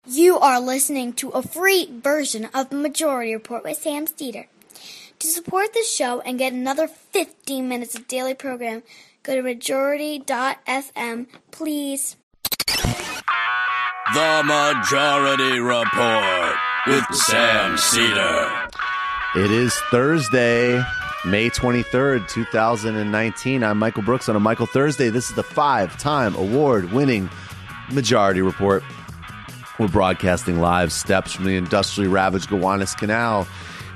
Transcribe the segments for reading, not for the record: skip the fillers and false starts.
You are listening to a free version of the Majority Report with Sam Steeder. To support the show and get another 15 minutes of daily program, go to majority.fm, please. The Majority Report with Sam Steeder. It is Thursday, May 23rd, 2019. I'm Michael Brooks on a Michael Thursday. This is the 5-time award-winning Majority Report. We're broadcasting live steps from the industrially ravaged Gowanus Canal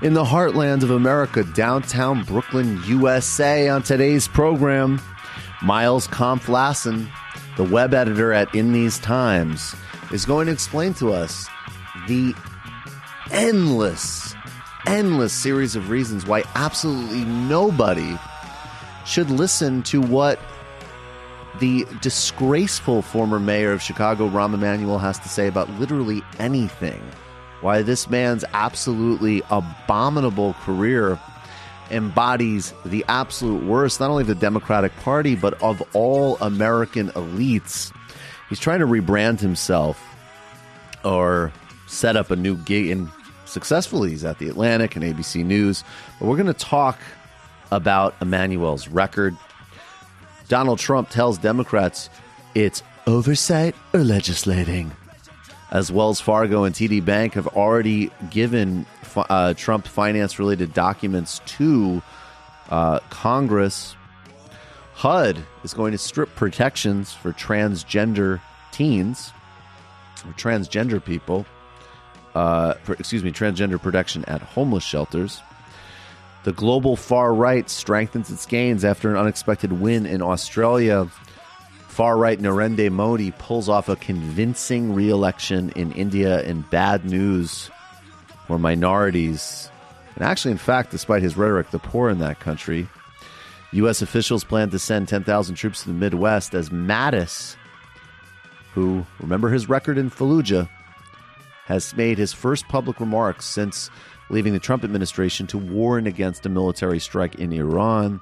in the heartland of America, downtown Brooklyn, USA. On today's program, Miles Kampf-Lassin, the web editor at In These Times, is going to explain to us the endless series of reasons why absolutely nobody should listen to what the disgraceful former mayor of Chicago, Rahm Emanuel, has to say about literally anything. Why this man's absolutely abominable career embodies the absolute worst, not only of the Democratic Party, but of all American elites. He's trying to rebrand himself or set up a new gig, and successfully he's at The Atlantic and ABC News. But we're going to talk about Emanuel's record. Donald Trump tells Democrats it's oversight or legislating. As Wells Fargo and TD Bank have already given Trump finance-related documents to Congress, HUD is going to strip protections for transgender teens, or transgender people, transgender protection at homeless shelters. The global far right strengthens its gains after an unexpected win in Australia. Far-right Narendra Modi pulls off a convincing re-election in India in bad news for minorities. And actually, in fact, despite his rhetoric, the poor in that country. U.S. officials plan to send 10,000 troops to the Midwest as Mattis, who, remember his record in Fallujah, has made his first public remarks since leaving the Trump administration to warn against a military strike in Iran.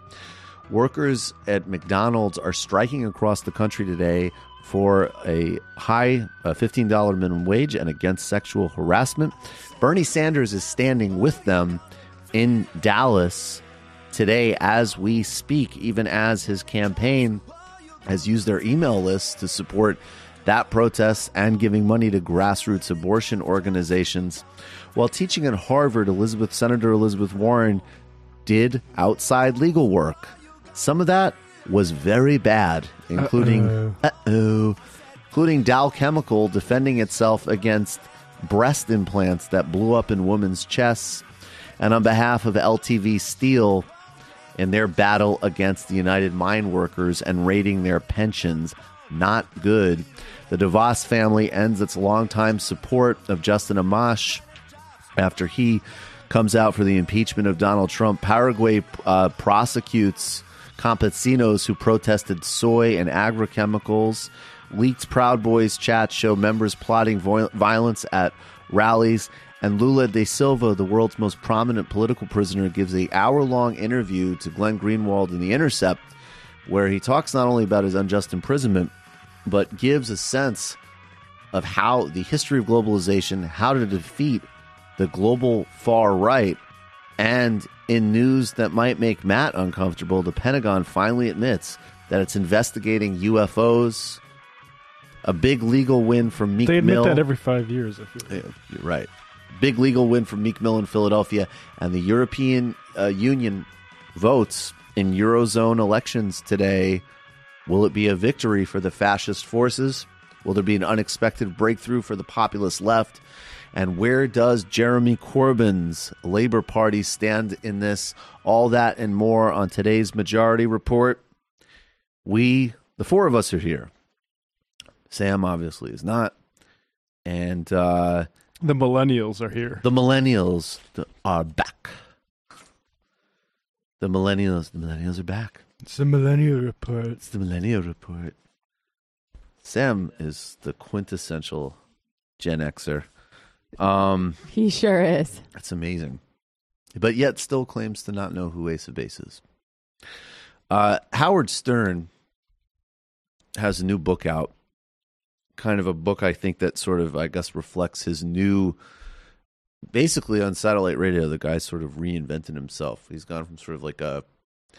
Workers at McDonald's are striking across the country today for a high $15 minimum wage and against sexual harassment. Bernie Sanders is standing with them in Dallas today as we speak, even as his campaign has used their email lists to support that protest and giving money to grassroots abortion organizations. While teaching at Harvard, Senator Elizabeth Warren did outside legal work. Some of that was very bad, including Dow Chemical defending itself against breast implants that blew up in women's chests, and on behalf of LTV Steel in their battle against the United Mine Workers and raiding their pensions. Not good. The DeVos family ends its longtime support of Justin Amash after he comes out for the impeachment of Donald Trump. Paraguay prosecutes campesinos who protested soy and agrochemicals. Leaked Proud Boys chats show members plotting violence at rallies. And Lula da Silva, the world's most prominent political prisoner, gives an hour-long interview to Glenn Greenwald in The Intercept, where he talks not only about his unjust imprisonment, but gives a sense of how the history of globalization, how to defeat the global far right. And in news that might make Matt uncomfortable, the Pentagon finally admits that it's investigating UFOs. A big legal win for Meek Mill. They admit that every 5 years, I feel. Yeah, you're right. Big legal win for Meek Mill in Philadelphia. And the European Union votes in Eurozone elections today. Will it be a victory for the fascist forces? Will there be an unexpected breakthrough for the populist left? And where does Jeremy Corbyn's Labour Party stand in this? All that and more on today's Majority Report. The four of us are here. Sam obviously is not. And the millennials are here. The millennials are back. The millennials are back. It's the Millennial Report. It's the Millennial Report. Sam is the quintessential Gen Xer. He sure is. That's amazing. But yet still claims to not know who Ace of Base is. Howard Stern has a new book out kind of a book, I think, that sort of, I guess, reflects his new, basically on satellite radio, the guy sort of reinvented himself. He's gone from sort of like a, I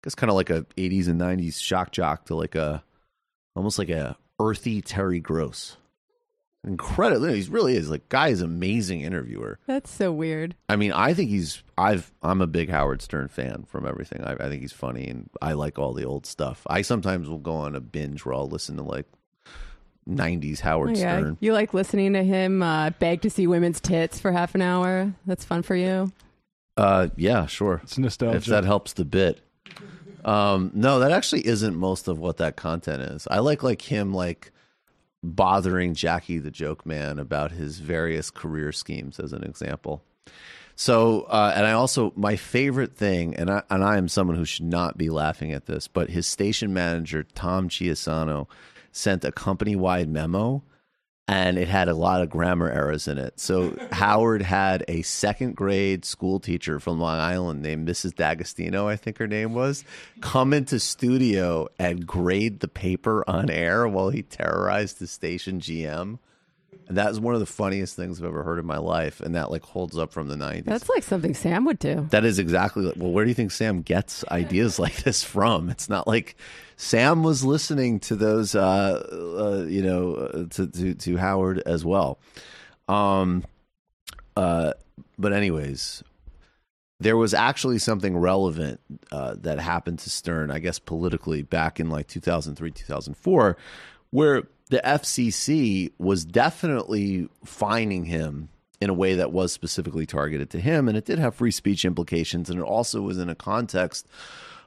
guess kind of like a 80s and 90s shock jock to like a, almost like a earthy Terry Gross. Incredible. He really is. Like, guy is an amazing interviewer. That's so weird. I mean, I think I'm a big Howard Stern fan from everything. I think he's funny, and I like all the old stuff. I sometimes will go on a binge where I'll listen to like 90s Howard Stern. You like listening to him beg to see women's tits for half an hour? That's fun for you? Yeah, sure. It's nostalgia. If that helps the bit. No, that actually isn't most of what that content is. I like him like bothering Jackie the Joke Man about his various career schemes as an example. So, and I also, my favorite thing, and I am someone who should not be laughing at this, but his station manager, Tom Chiasano, sent a company-wide memo, and it had a lot of grammar errors in it. So Howard had a second grade school teacher from Long Island named Mrs. D'Agostino, I think her name was, come into studio and grade the paper on air while he terrorized the station GM. And that was one of the funniest things I've ever heard in my life. And that like holds up from the 90s. That's like something Sam would do. That is exactly. Well, where do you think Sam gets ideas like this from? It's not like Sam was listening to those, to Howard as well. But anyways, there was actually something relevant that happened to Stern, I guess politically, back in like 2003, 2004, where the FCC was definitely fining him in a way that was specifically targeted to him. And it did have free speech implications. And it also was in a context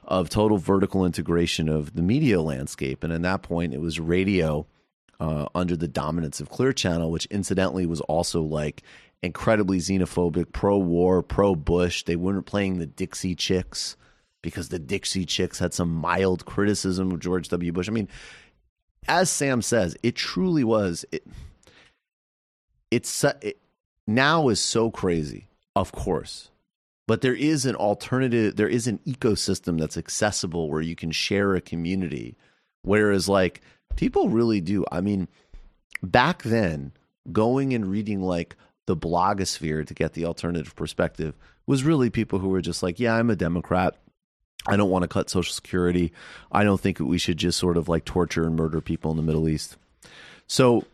of total vertical integration of the media landscape. And at that point, it was radio under the dominance of Clear Channel, which incidentally was also like incredibly xenophobic, pro-war, pro-Bush. They weren't playing the Dixie Chicks because the Dixie Chicks had some mild criticism of George W. Bush. I mean, as Sam says, it truly was. It now is so crazy, of course, but there is an alternative. There is an ecosystem that's accessible where you can share a community. Whereas, like, people really do. I mean, back then, going and reading like the blogosphere to get the alternative perspective was really people who were just like, yeah, I'm a Democrat. I don't want to cut Social Security. I don't think we should just sort of like torture and murder people in the Middle East. So,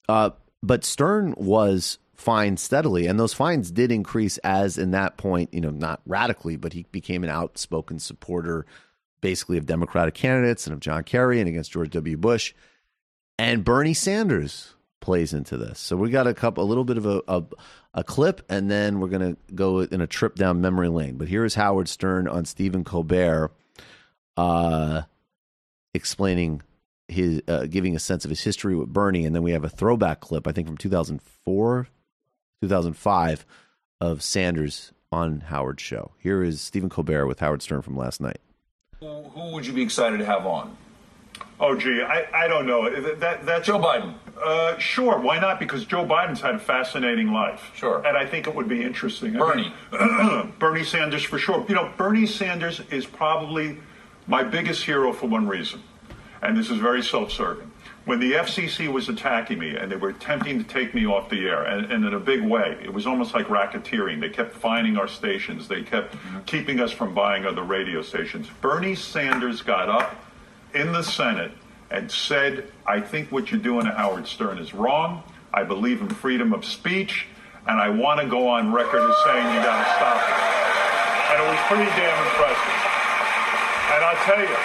but Stern was fined steadily, and those fines did increase as in that point, not radically, but he became an outspoken supporter basically of Democratic candidates and of John Kerry and against George W. Bush. And Bernie Sanders plays into this. So we got a little bit of a clip, and then we're going to go in a trip down memory lane. But here is Howard Stern on Stephen Colbert explaining his, giving a sense of his history with Bernie. And then we have a throwback clip, I think from 2004, 2005, of Sanders on Howard's show. Here is Stephen Colbert with Howard Stern from last night. Who would you be excited to have on? Oh, gee, I don't know. That's Joe Biden. Sure, why not? Because Joe Biden's had a fascinating life. Sure. And I think it would be interesting. Bernie. Bernie Sanders, for sure. Bernie Sanders is probably my biggest hero for one reason. And this is very self-serving. When the FCC was attacking me and they were attempting to take me off the air, and in a big way, it was almost like racketeering. They kept fining our stations. They kept keeping us from buying other radio stations. Bernie Sanders got up in the Senate and said, I think what you're doing to Howard Stern is wrong. I believe in freedom of speech, and I want to go on record as saying you got to stop it. And it was pretty damn impressive. And I'll tell you,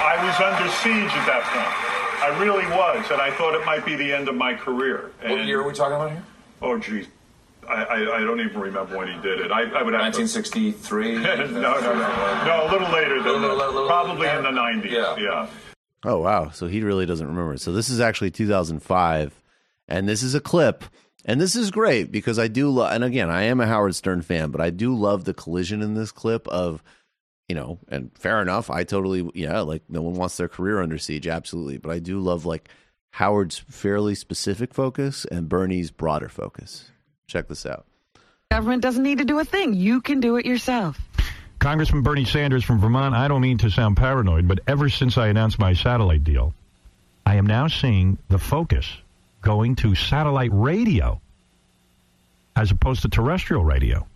I was under siege at that point. I really was, and I thought it might be the end of my career. And, what year are we talking about here? Oh, geez. I don't even remember when he did it. I would have 1963? No, a little later than that. Probably in the 90s, yeah. Oh, wow. So he really doesn't remember. So this is actually 2005, and this is a clip, and this is great because I do love, and again, I am a Howard Stern fan, but I do love the collision in this clip of, and fair enough, I totally, like no one wants their career under siege, absolutely, but I do love like Howard's fairly specific focus and Bernie's broader focus. Check this out. Government doesn't need to do a thing. You can do it yourself. Congressman Bernie Sanders from Vermont, I don't mean to sound paranoid, but ever since I announced my satellite deal, I am now seeing the focus going to satellite radio as opposed to terrestrial radio.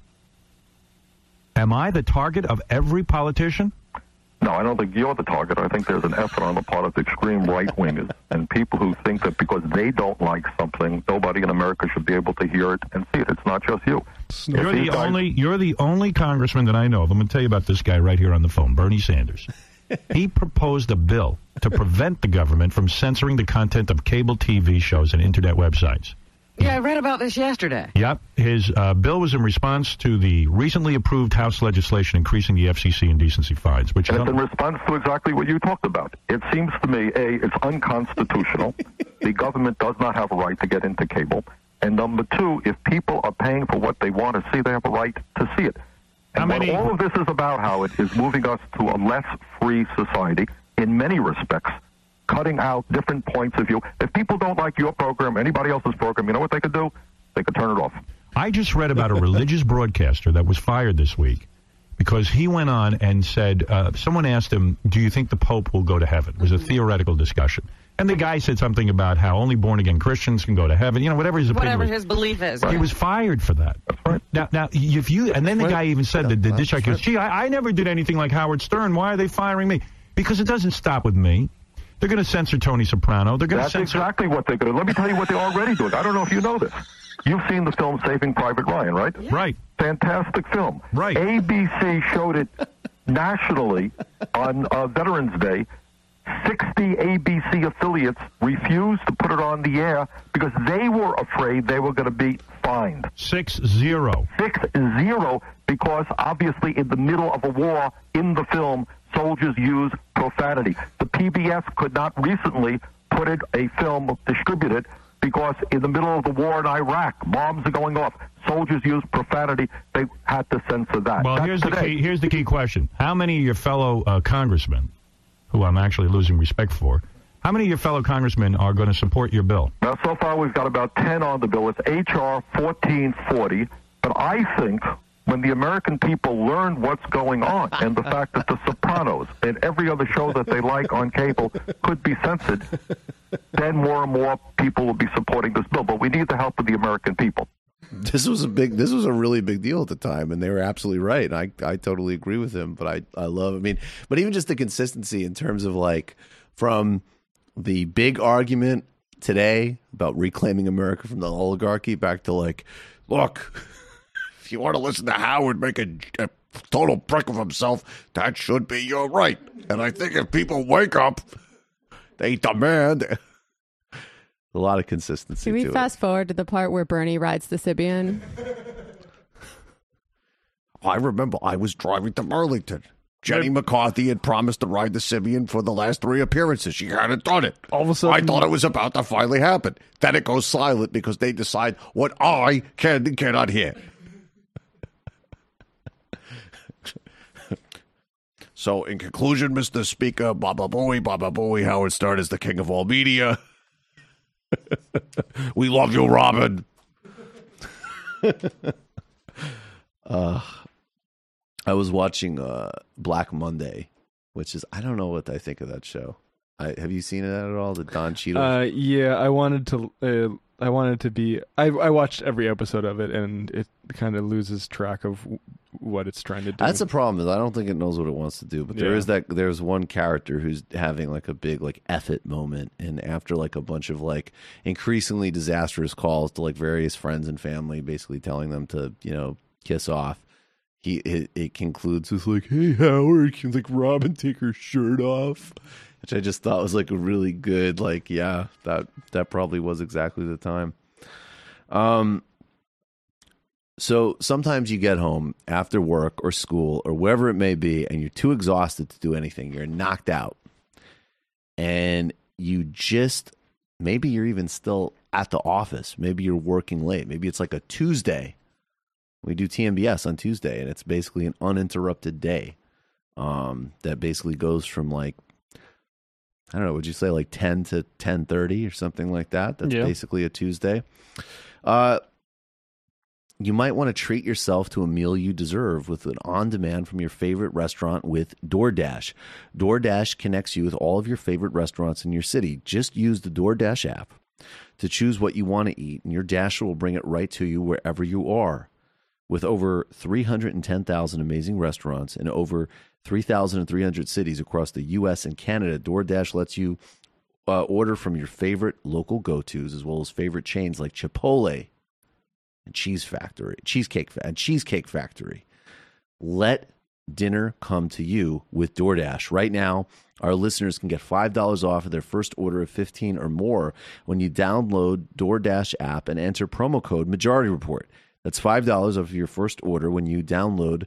Am I the target of every politician? No, I don't think you're the target. I think there's an effort on the part of extreme right-wingers and people who think that because they don't like something, nobody in America should be able to hear it and see it. It's not just you. You're the only congressman that I know of. I'm going to tell you about this guy right here on the phone, Bernie Sanders. He proposed a bill to prevent the government from censoring the content of cable TV shows and internet websites. Yeah, I read about this yesterday. Yep. His bill was in response to the recently approved House legislation increasing the FCC indecency fines. Which and it's in response to exactly what you talked about. It seems to me, A, it's unconstitutional. The government does not have a right to get into cable. And number two, if people are paying for what they want to see, they have a right to see it. And what all of this is about, Howard, is moving us to a less free society in many respects, cutting out different points of view. If people don't like your program, anybody else's program, you know what they could do? They could turn it off. I just read about a religious broadcaster that was fired this week because he went on and said, someone asked him, do you think the Pope will go to heaven? It was a theoretical discussion. And the guy said something about how only born-again Christians can go to heaven. You know, whatever his opinion Whatever his belief is. He was fired for that. That's right. Now, if you, and then the guy even said that the dish goes, gee, I never did anything like Howard Stern. Why are they firing me? Because it doesn't stop with me. They're going to censor Tony Soprano. They're going to censor... That's exactly what they're going to do. Let me tell you what they're already doing. I don't know if you know this. You've seen the film Saving Private Ryan, right? Yeah. Right. Fantastic film. Right. ABC showed it nationally on Veterans Day. 60 ABC affiliates refused to put it on the air because they were afraid they were going to be fined. 6-0. 6-0 because obviously in the middle of a war in the film, soldiers use profanity. The PBS could not recently put it, a film distributed because in the middle of the war in Iraq, bombs are going off. Soldiers use profanity. They had to censor that. Well, here's the key question. How many of your fellow congressmen, who I'm actually losing respect for, how many of your fellow congressmen are going to support your bill? Now, so far we've got about 10 on the bill. It's H.R. 1440. But I think when the American people learn what's going on and the fact that The Sopranos and every other show that they like on cable could be censored, then more and more people will be supporting this bill. But we need the help of the American people. This was a really big deal at the time, and they were absolutely right. And I totally agree with him. But I love, I mean, but even just the consistency in terms of like from the big argument today about reclaiming America from the oligarchy back to like, look, if you want to listen to Howard make a total prick of himself, that should be your right. And I think if people wake up, they demand. A lot of consistency. Can we fast forward to the part where Bernie rides the Sibian? I remember I was driving to Burlington. Jenny McCarthy had promised to ride the Sibian for the last 3 appearances. She hadn't done it. All of a sudden, I thought it was about to finally happen. Then it goes silent because they decide what I can and cannot hear. So, in conclusion, Mr. Speaker, Baba Booey, Howard Stern is the king of all media. We love you, Robin. I was watching Black Monday, which is, I don't know what I think of that show. Have you seen it at all? The Don Cheadle? Yeah, I wanted to be. I watched every episode of it, and it kind of loses track of what it's trying to do. That's the problem. Is I don't think it knows what it wants to do. But there's one character who's having like a big like F it moment, and after like a bunch of like increasingly disastrous calls to like various friends and family, basically telling them to kiss off. It concludes with like, "Hey Howard, can like Robin take her shirt off?" Which I just thought was like a really good, like, yeah, that probably was exactly the time. So sometimes you get home after work or school or wherever it may be, and you're too exhausted to do anything. You're knocked out. And you just, maybe you're even still at the office. Maybe you're working late. Maybe it's like a Tuesday. We do TMBS on Tuesday, and it's basically an uninterrupted day that basically goes from like, I don't know, would you say like 10 to 10:30 or something like that? That's basically a Tuesday. you might want to treat yourself to a meal you deserve with an on-demand from your favorite restaurant with DoorDash. DoorDash connects you with all of your favorite restaurants in your city. Just use the DoorDash app to choose what you want to eat, and your Dasher will bring it right to you wherever you are. With over 310,000 amazing restaurants in over 3,300 cities across the U.S. and Canada, DoorDash lets you order from your favorite local go-tos as well as favorite chains like Chipotle and Cheesecake Factory. Let dinner come to you with DoorDash. Right now, our listeners can get $5 off of their first order of 15 or more when you download DoorDash app and enter promo code Majority Report. That's $5 off of your first order when you download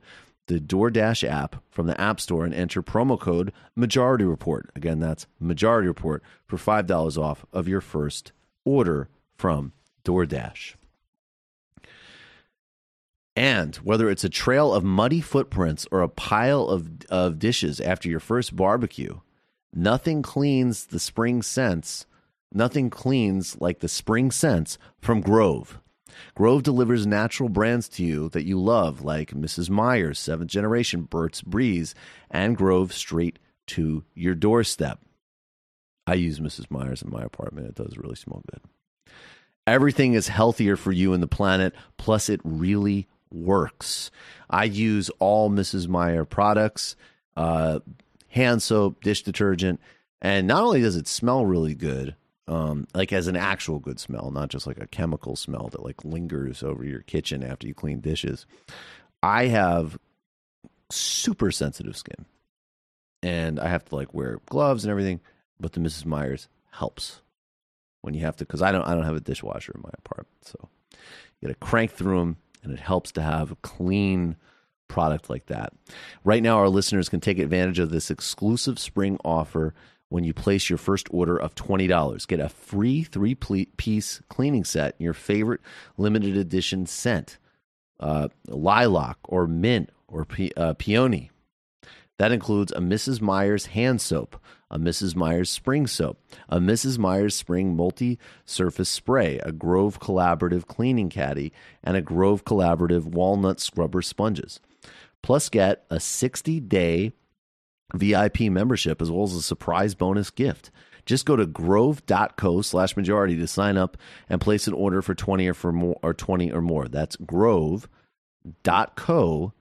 the DoorDash app from the App Store and enter promo code Majority Report. Again, that's Majority Report for $5 off of your first order from DoorDash. And whether it's a trail of muddy footprints or a pile of dishes after your first barbecue, nothing cleans like the spring scents from Grove. Grove delivers natural brands to you that you love, like Mrs. Meyer's, 7th Generation, Burt's Breeze, and Grove straight to your doorstep. I use Mrs. Meyer's in my apartment. It does really smell good. Everything is healthier for you and the planet, plus it really works. I use all Mrs. Meyer products, hand soap, dish detergent, and not only does it smell really good, like as an actual good smell, not just like a chemical smell that like lingers over your kitchen after you clean dishes. I have super sensitive skin and I have to like wear gloves and everything, but the Mrs. Meyer's helps when you have to, because I don't have a dishwasher in my apartment. So you got to crank through them and it helps to have a clean product like that. Right now, our listeners can take advantage of this exclusive spring offer when you place your first order of $20. Get a free 3-piece cleaning set, your favorite limited edition scent, lilac or mint or peony. That includes a Mrs. Meyer's hand soap, a Mrs. Meyer's spring soap, a Mrs. Meyer's spring multi-surface spray, a Grove Collaborative cleaning caddy, and a Grove Collaborative walnut scrubber sponges. Plus, get a 60-day VIP membership as well as a surprise bonus gift. Just go to grove.co/majority to sign up and place an order for 20 or more. That's grove.co,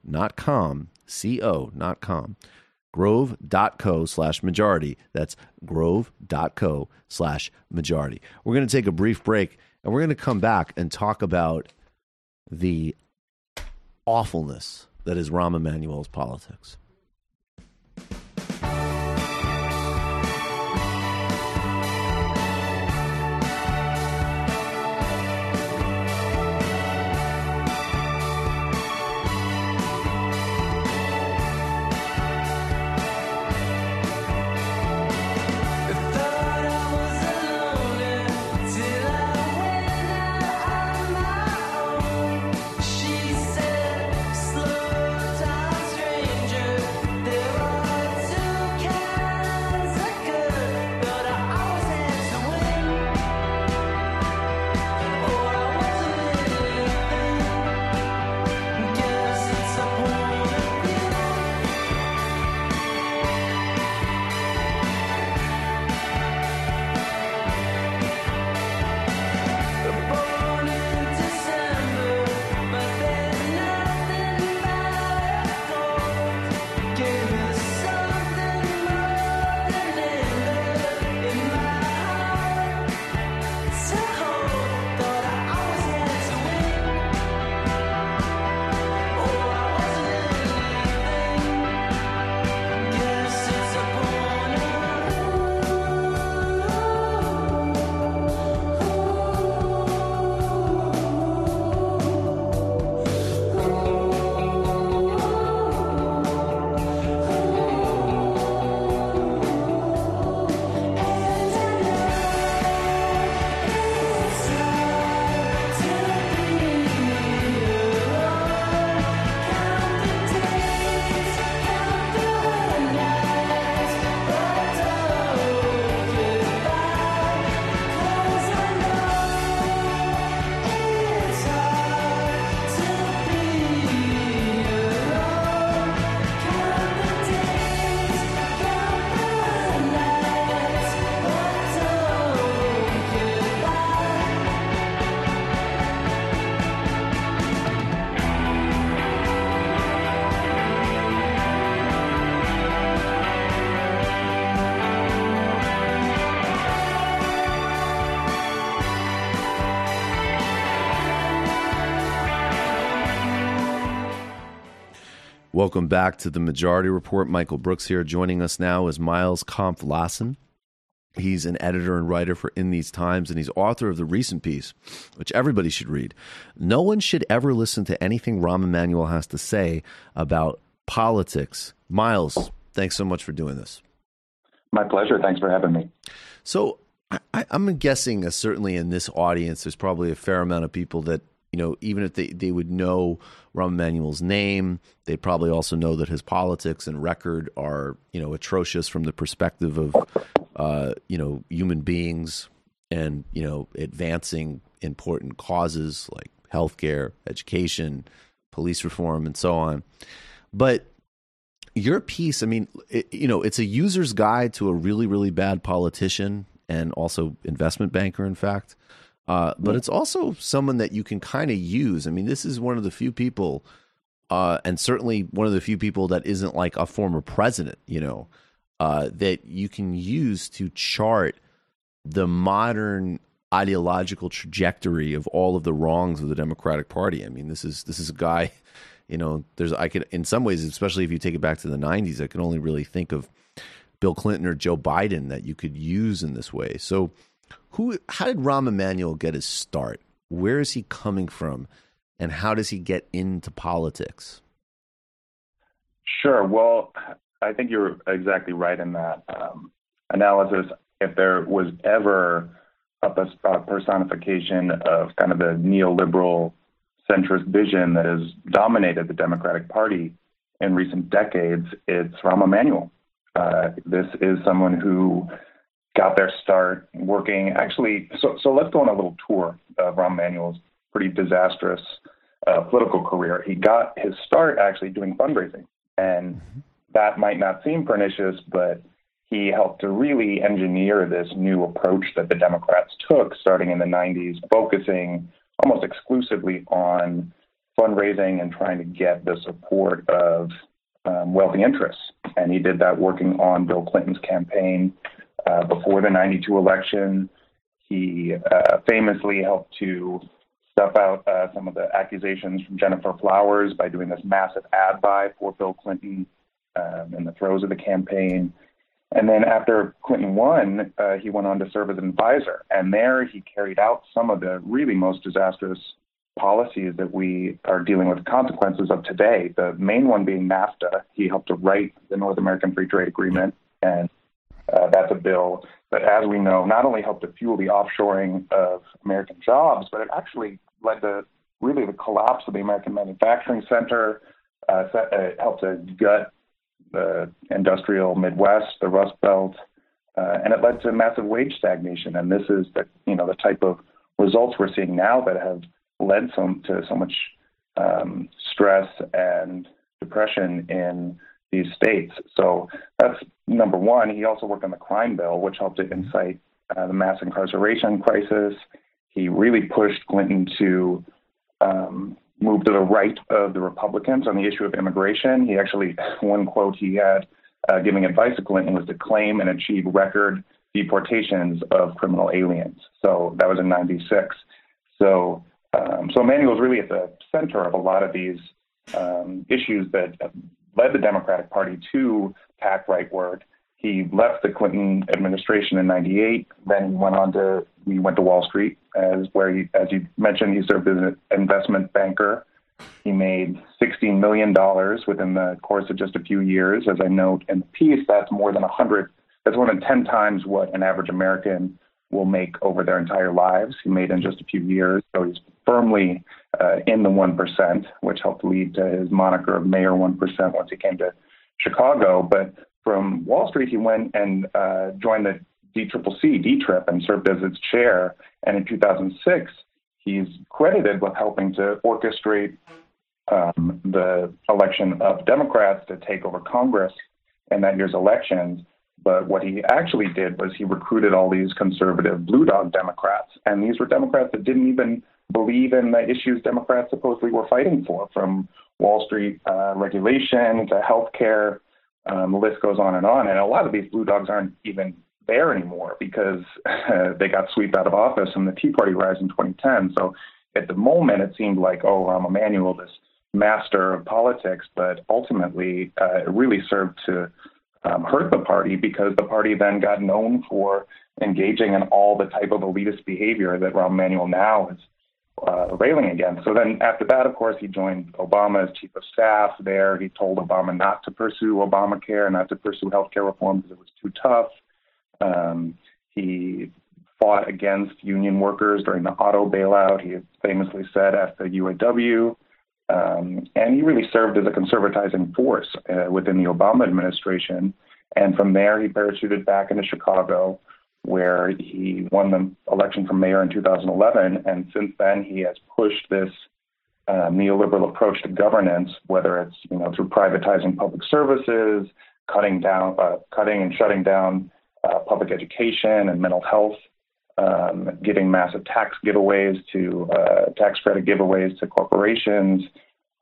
not com, co, not com. Grove.co/majority. That's grove.co/majority. We're going to take a brief break and we're going to come back and talk about the awfulness that is Rahm Emanuel's politics. Welcome back to the Majority Report. Michael Brooks here. Joining us now is Miles Kampf-Lassin. He's an editor and writer for In These Times, and he's author of the recent piece, which everybody should read. No one should ever listen to anything Rahm Emanuel has to say about politics. Miles, thanks so much for doing this. My pleasure. Thanks for having me. So I'm guessing, certainly in this audience, there's probably a fair amount of people that, even if they would know Rahm Emanuel's name, they probably also know that his politics and record are, atrocious from the perspective of, human beings and, advancing important causes like healthcare, education, police reform, and so on. But your piece, it's a user's guide to a really, really bad politician and also investment banker, in fact. But it's also someone that you can kind of use. This is one of the few people, and certainly one of the few people that isn't like a former president, that you can use to chart the modern ideological trajectory of all of the wrongs of the Democratic Party. This is a guy, I could, in some ways, especially if you take it back to the 90s, I can only really think of Bill Clinton or Joe Biden that you could use in this way. So how did Rahm Emanuel get his start? Where is he coming from? And how does he get into politics? Sure. Well, I think you're exactly right in that analysis. If there was ever a personification of kind of the neoliberal centrist vision that has dominated the Democratic Party in recent decades, it's Rahm Emanuel. This is someone who got their start working, actually, so let's go on a little tour of Rahm Emanuel's pretty disastrous political career. He got his start actually doing fundraising, and that might not seem pernicious, but he helped to really engineer this new approach that the Democrats took starting in the 90s, focusing almost exclusively on fundraising and trying to get the support of wealthy interests. And he did that working on Bill Clinton's campaign before the 92 election. He famously helped to stuff out some of the accusations from Jennifer Flowers by doing this massive ad buy for Bill Clinton in the throes of the campaign. And then after Clinton won, he went on to serve as an advisor. And there he carried out some of the really most disastrous policies that we are dealing with the consequences of today. The main one being NAFTA. He helped to write the North American Free Trade Agreement. And that's a bill that, as we know, not only helped to fuel the offshoring of American jobs, but it actually led to really the collapse of the American manufacturing center. It helped to gut the industrial Midwest, the Rust Belt, and it led to massive wage stagnation. And this is the type of results we're seeing now that have led to so much stress and depression in these states. So that's number one. He also worked on the crime bill, which helped to incite the mass incarceration crisis. He really pushed Clinton to move to the right of the Republicans on the issue of immigration. He actually, one quote he had giving advice to Clinton was to claim and achieve record deportations of criminal aliens. So that was in 96. So Emanuel's really at the center of a lot of these issues that led the Democratic Party to tack rightward. He left the Clinton administration in 98. Then he went to Wall Street, as you mentioned, he served as an investment banker. He made $16 million within the course of just a few years. As I note in the piece, that's more than 10 times what an average American will make over their entire lives. He made in just a few years. So he's firmly in the 1%, which helped lead to his moniker of Mayor 1% once he came to Chicago. But from Wall Street, he went and joined the DCCC, and served as its chair. And in 2006, he's credited with helping to orchestrate the election of Democrats to take over Congress in that year's elections. But what he actually did was he recruited all these conservative blue dog Democrats. And these were Democrats that didn't even believe in the issues Democrats supposedly were fighting for, from Wall Street regulation to health care. The list goes on. And a lot of these blue dogs aren't even there anymore because they got swept out of office in the Tea Party rise in 2010. So at the moment, it seemed like, Rahm Emanuel, this master of politics, but ultimately it really served to hurt the party, because the party then got known for engaging in all the type of elitist behavior that Rahm Emanuel now is railing against. So then after that, of course, he joined Obama as chief of staff there. He told Obama not to pursue Obamacare, not to pursue healthcare reform because it was too tough. He fought against union workers during the auto bailout. He famously said at the UAW, and he really served as a conservatizing force within the Obama administration. And from there, he parachuted back into Chicago, where he won the election for mayor in 2011. And since then, he has pushed this neoliberal approach to governance, whether it's through privatizing public services, cutting and shutting down public education and mental health, giving massive tax giveaways to tax credit giveaways to corporations,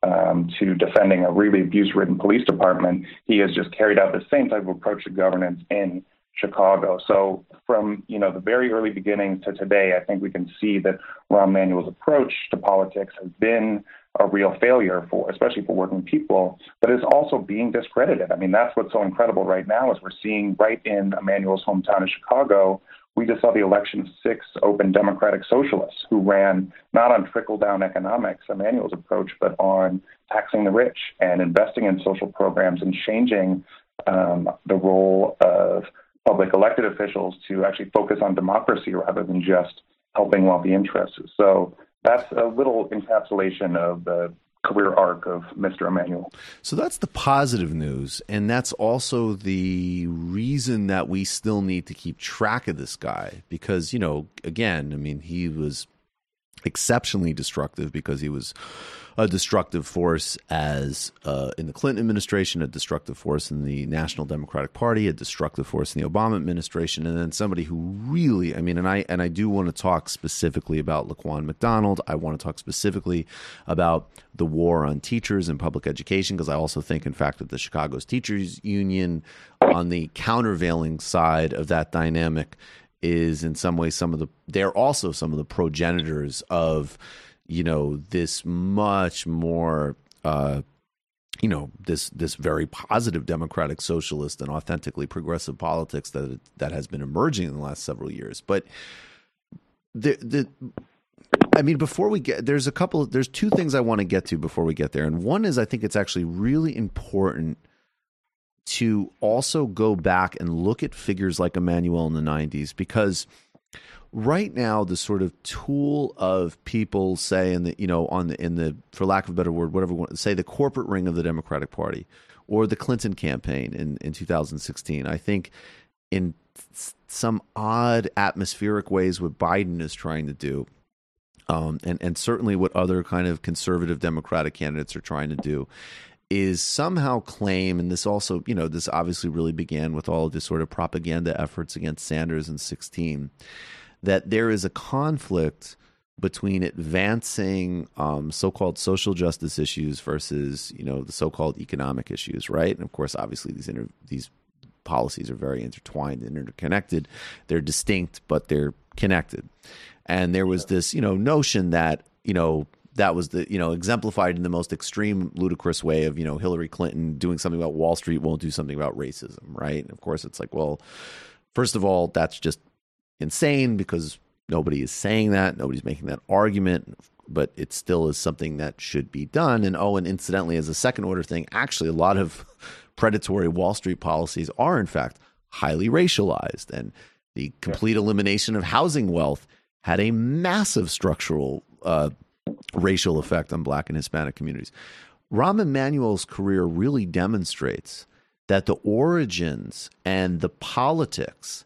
to defending a really abuse-ridden police department. He has just carried out the same type of approach to governance in Chicago. So from the very early beginnings to today, I think we can see that Rahm Emanuel's approach to politics has been a real failure especially for working people, but is also being discredited. I mean, that's what's so incredible right now is we're seeing right in Emanuel's hometown of Chicago, we just saw the election of 6 open Democratic socialists who ran not on trickle-down economics, Emanuel's approach, but on taxing the rich and investing in social programs and changing the role of public elected officials to actually focus on democracy rather than just helping wealthy interests. So that's a little encapsulation of the career arc of Mr. Emanuel. So that's the positive news, and that's also the reason that we still need to keep track of this guy because, again, I mean, he was exceptionally destructive because he was a destructive force as in the Clinton administration, a destructive force in the National Democratic Party, a destructive force in the Obama administration, and then somebody who really, I mean, and I do want to talk specifically about Laquan McDonald. I want to talk specifically about the war on teachers and public education because I also think, in fact, that the Chicago's Teachers Union on the countervailing side of that dynamic is in some ways they're also some of the progenitors of this much more, this very positive democratic socialist and authentically progressive politics that has been emerging in the last several years. But before we get, there's 2 things I want to get to before we get there. And one is I think it's actually really important to also go back and look at figures like Emanuel in the 90s because right now, the sort of tool of people say in the for lack of a better word, whatever we want to say, the corporate ring of the Democratic Party or the Clinton campaign in 2016, I think in some odd atmospheric ways what Biden is trying to do, and certainly what other kind of conservative Democratic candidates are trying to do, is somehow claim, and this also, this obviously really began with all of this sort of propaganda efforts against Sanders in 2016, that there is a conflict between advancing so-called social justice issues versus, the so-called economic issues, right? And of course, obviously, these policies are very intertwined and interconnected. They're distinct, but they're connected. And there was this, notion that, that was exemplified in the most extreme, ludicrous way of, Hillary Clinton doing something about Wall Street won't do something about racism, right? And of course, it's like, well, first of all, that's just insane because nobody is saying that, nobody's making that argument, but it still is something that should be done. And incidentally, as a second order thing, actually a lot of predatory Wall Street policies are in fact highly racialized, and the complete elimination of housing wealth had a massive structural racial effect on Black and Hispanic communities. Rahm Emanuel's career really demonstrates that the origins and the politics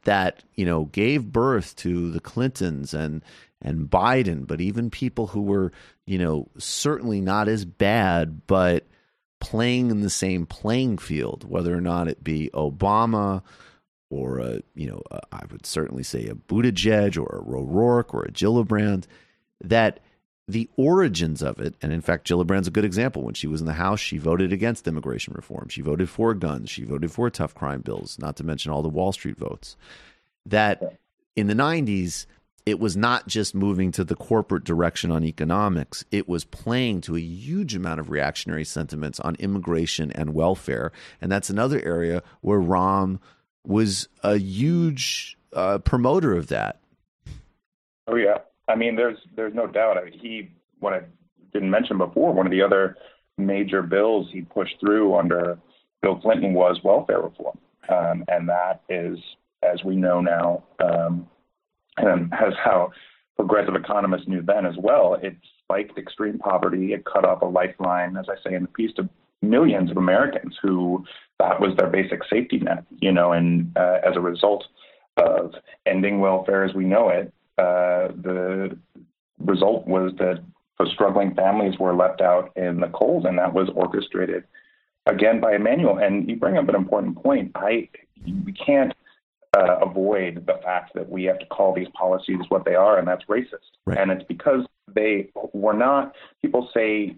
that, gave birth to the Clintons and Biden, but even people who were, certainly not as bad, but playing in the same playing field, whether or not it be Obama or I would certainly say a Buttigieg or a O'Rourke or a Gillibrand, that the origins of it, and in fact, Gillibrand's a good example. When she was in the House, she voted against immigration reform. She voted for guns. She voted for tough crime bills, not to mention all the Wall Street votes. That in the 90s, it was not just moving to the corporate direction on economics. It was playing to a huge amount of reactionary sentiments on immigration and welfare. And that's another area where Rahm was a huge promoter of that. Oh, yeah. I mean, there's no doubt. I mean, what I didn't mention before, one of the other major bills he pushed through under Bill Clinton was welfare reform. And that is, as we know now, and as how progressive economists knew then as well, it spiked extreme poverty. It cut off a lifeline, as I say in the piece, to millions of Americans who that was their basic safety net, and as a result of ending welfare as we know it, the result was that the struggling families were left out in the cold, and that was orchestrated again by Emanuel. And you bring up an important point. We can't avoid the fact that we have to call these policies what they are, and that's racist. Right. And it's because they were not, people say,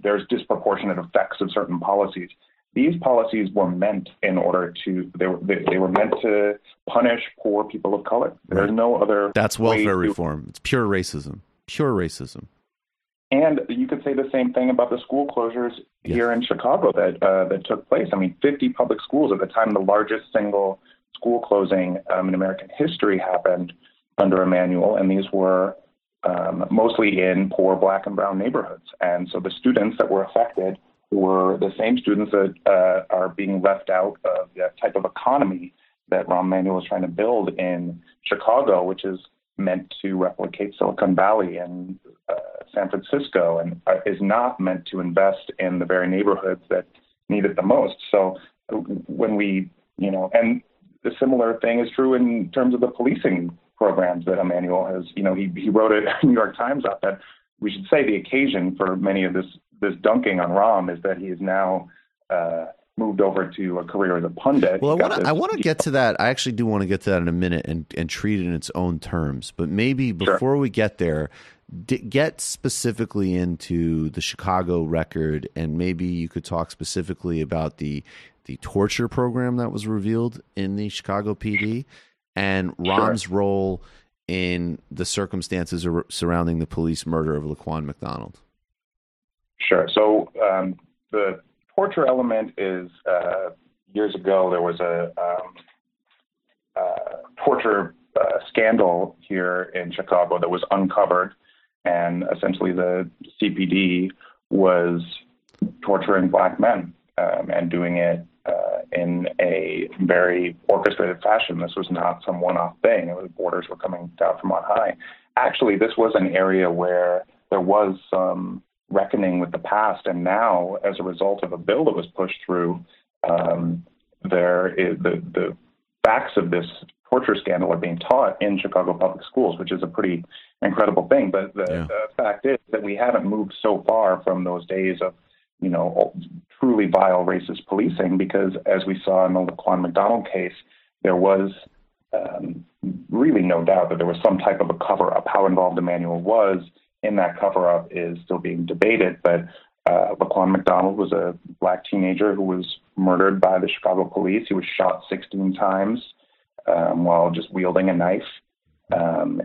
there's disproportionate effects of certain policies. These policies were meant they were meant to punish poor people of color. There's no other. That's welfare reform. It's pure racism. Pure racism. And you could say the same thing about the school closures here in Chicago that took place. I mean, 50 public schools at the time, the largest single school closing in American history happened under Emanuel, and these were mostly in poor Black and brown neighborhoods. And so the students that were affected were the same students that are being left out of the type of economy that Rahm Emanuel was trying to build in Chicago, which is meant to replicate Silicon Valley and San Francisco, and is not meant to invest in the very neighborhoods that need it the most. So when we, and the similar thing is true in terms of the policing programs that Emanuel has, he wrote it in the New York Times op that we should say the occasion for many of this dunking on Rahm is that he is now moved over to a career as a pundit. Well, I want to get to that. I actually do want to get to that in a minute and treat it in its own terms. But maybe before we get there, get specifically into the Chicago record, and maybe you could talk specifically about the torture program that was revealed in the Chicago PD and Rahm's role in the circumstances surrounding the police murder of Laquan McDonald. Sure. So the torture element is years ago there was a torture scandal here in Chicago that was uncovered, and essentially the CPD was torturing Black men and doing it in a very orchestrated fashion. This was not some one-off thing. Orders were coming down from on high. Actually, this was an area where there was some reckoning with the past, and now, as a result of a bill that was pushed through, the facts of this torture scandal are being taught in Chicago public schools, which is a pretty incredible thing. But the fact is that we haven't moved so far from those days of, truly vile racist policing, because as we saw in the Laquan McDonald case, there was really no doubt that there was some type of a cover-up. How involved Emanuel was in that cover-up is still being debated, but Laquan McDonald was a Black teenager who was murdered by the Chicago police. He was shot 16 times while just wielding a knife.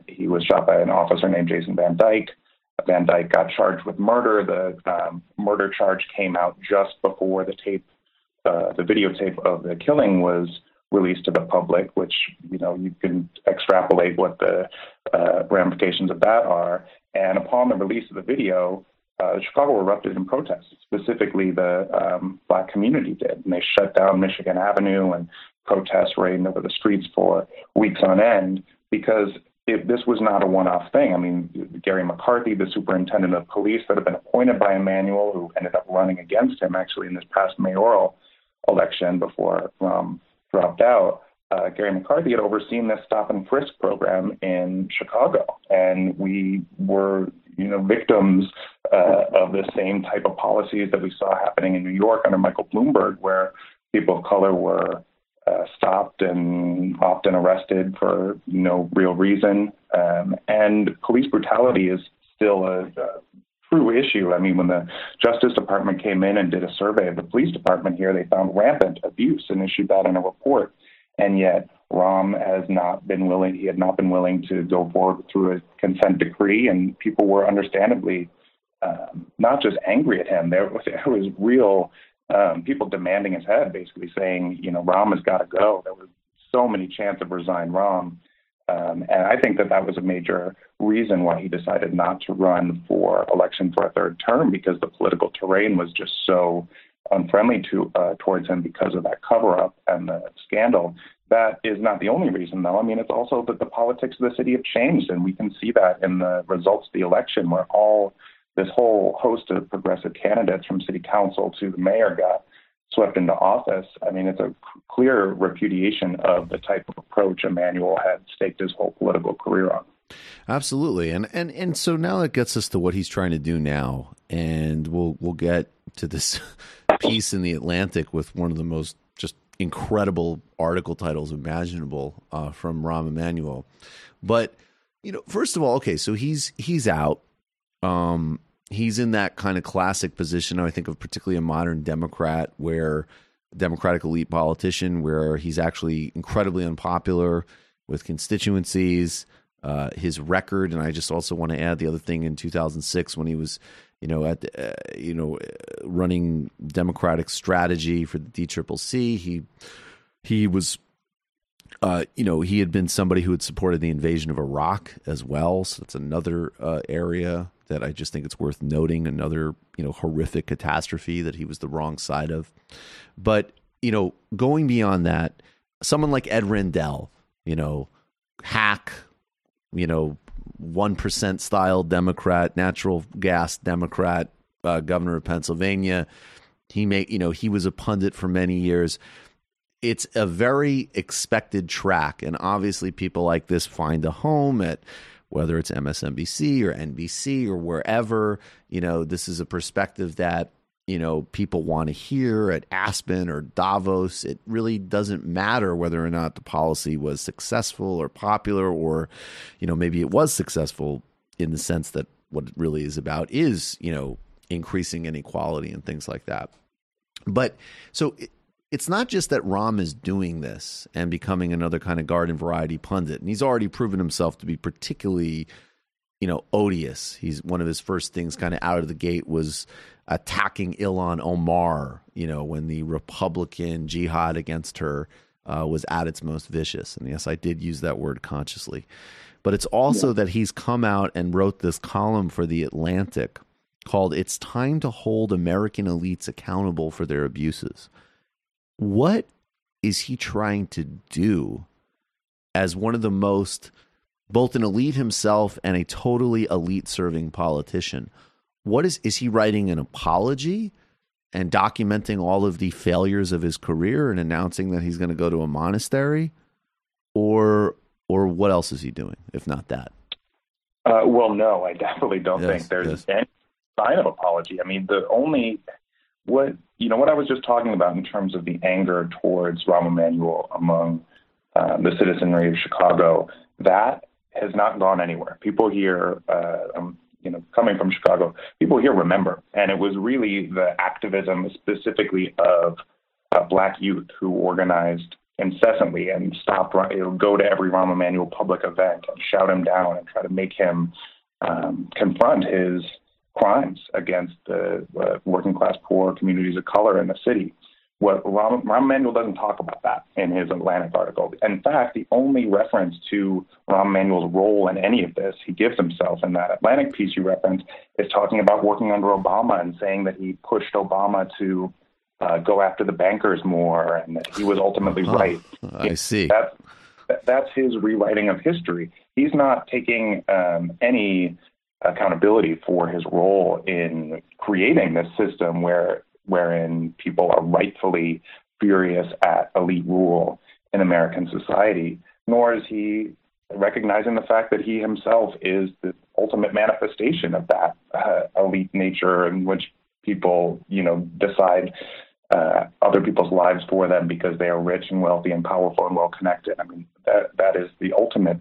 He was shot by an officer named Jason Van Dyke. Van Dyke got charged with murder. The murder charge came out just before the videotape of the killing was released to the public, which, you can extrapolate what the ramifications of that are. And upon the release of the video, Chicago erupted in protest. Specifically, the Black community did. And they shut down Michigan Avenue, and protests reigned over the streets for weeks on end, because this was not a one-off thing. I mean, Gary McCarthy, the superintendent of police that had been appointed by Emanuel, who ended up running against him actually in this past mayoral election before dropped out, Gary McCarthy had overseen this stop and frisk program in Chicago. And we were, victims of the same type of policies that we saw happening in New York under Michael Bloomberg, where people of color were stopped and often arrested for no real reason. And police brutality is still a true issue. I mean, when the Justice Department came in and did a survey of the police department here, they found rampant abuse and issued that in a report. And yet Rahm had not been willing to go forward through a consent decree, and people were understandably not just angry at him. There was real people demanding his head, basically saying, Rahm has got to go. There was so many chants of resign Rahm. And I think that was a major reason why he decided not to run for election for a third term, because the political terrain was just so unfriendly towards him because of that cover-up and the scandal. That is not the only reason, though. I mean, it's also that the politics of the city have changed, and we can see that in the results of the election, where this whole host of progressive candidates from city council to the mayor got swept into office. I mean, it's a clear repudiation of the type of approach Emanuel had staked his whole political career on. Absolutely. And so now that gets us to what he's trying to do now. And we'll get to this piece in the Atlantic with one of the most just incredible article titles imaginable from Rahm Emanuel. But, first of all, okay, so he's out. He's in that kind of classic position, I think, of particularly a modern Democrat, where Democratic elite politician, where he's actually incredibly unpopular with constituencies. His record, and I just also want to add the other thing in 2006 when he was, running Democratic strategy for the DCCC. He was, he had been somebody who had supported the invasion of Iraq as well. So it's another area that I just think it's worth noting, another, horrific catastrophe that he was the wrong side of. But, going beyond that, someone like Ed Rendell, hack, 1% style Democrat, natural gas Democrat, governor of Pennsylvania. He was a pundit for many years. It's a very expected track. And obviously people like this find a home at whether it's MSNBC or NBC or wherever. This is a perspective that, people want to hear at Aspen or Davos. It really doesn't matter whether or not the policy was successful or popular, or, maybe it was successful in the sense that what it really is about is, increasing inequality and things like that. But so it's not just that Rahm is doing this and becoming another kind of garden variety pundit. And he's already proven himself to be particularly, odious. One of his first things kind of out of the gate was attacking Ilhan Omar, when the Republican jihad against her was at its most vicious. And yes, I did use that word consciously. But it's also that he's come out and wrote this column for The Atlantic called "It's Time to Hold American Elites Accountable for Their Abuses." What is he trying to do as one of the most, both an elite himself and a totally elite-serving politician? What is he writing an apology and documenting all of the failures of his career and announcing that he's going to go to a monastery? Or what else is he doing, if not that? Well, no, I definitely don't think there's any sign of apology. I mean, what I was just talking about in terms of the anger towards Rahm Emanuel among the citizenry of Chicago, that has not gone anywhere. People here, coming from Chicago, people here remember. And it was really the activism specifically of Black youth who organized incessantly and go to every Rahm Emanuel public event and shout him down and try to make him confront his crimes against the working class poor communities of color in the city. What Rahm Emanuel doesn't talk about that in his Atlantic article. In fact, the only reference to Rahm Emanuel's role in any of this he gives himself in that Atlantic piece you referenced is talking about working under Obama and saying that he pushed Obama to go after the bankers more and that he was ultimately right. I see. That's his rewriting of history. He's not taking any accountability for his role in creating this system wherein people are rightfully furious at elite rule in American society, nor is he recognizing the fact that he himself is the ultimate manifestation of that elite nature in which people, decide other people's lives for them because they are rich and wealthy and powerful and well-connected. I mean, that is the ultimate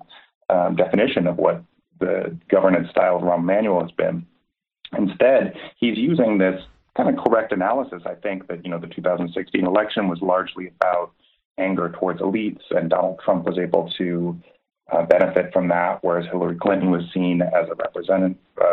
definition of what the governance style of Rahm Emanuel has been. Instead, he's using this kind of correct analysis. I think that, the 2016 election was largely about anger towards elites, and Donald Trump was able to benefit from that, whereas Hillary Clinton was seen as a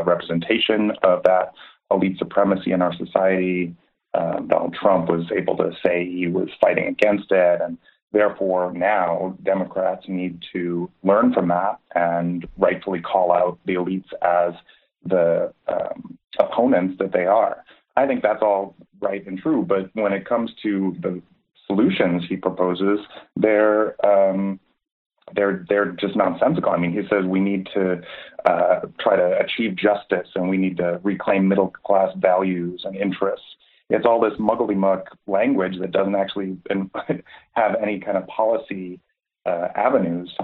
representation of that elite supremacy in our society. Donald Trump was able to say he was fighting against it, and therefore now Democrats need to learn from that and rightfully call out the elites as the opponents that they are. I think that's all right and true, but when it comes to the solutions he proposes, they're just nonsensical. I mean, he says we need to try to achieve justice and we need to reclaim middle class values and interests. It's all this muggly-mug language that doesn't actually have any kind of policy avenues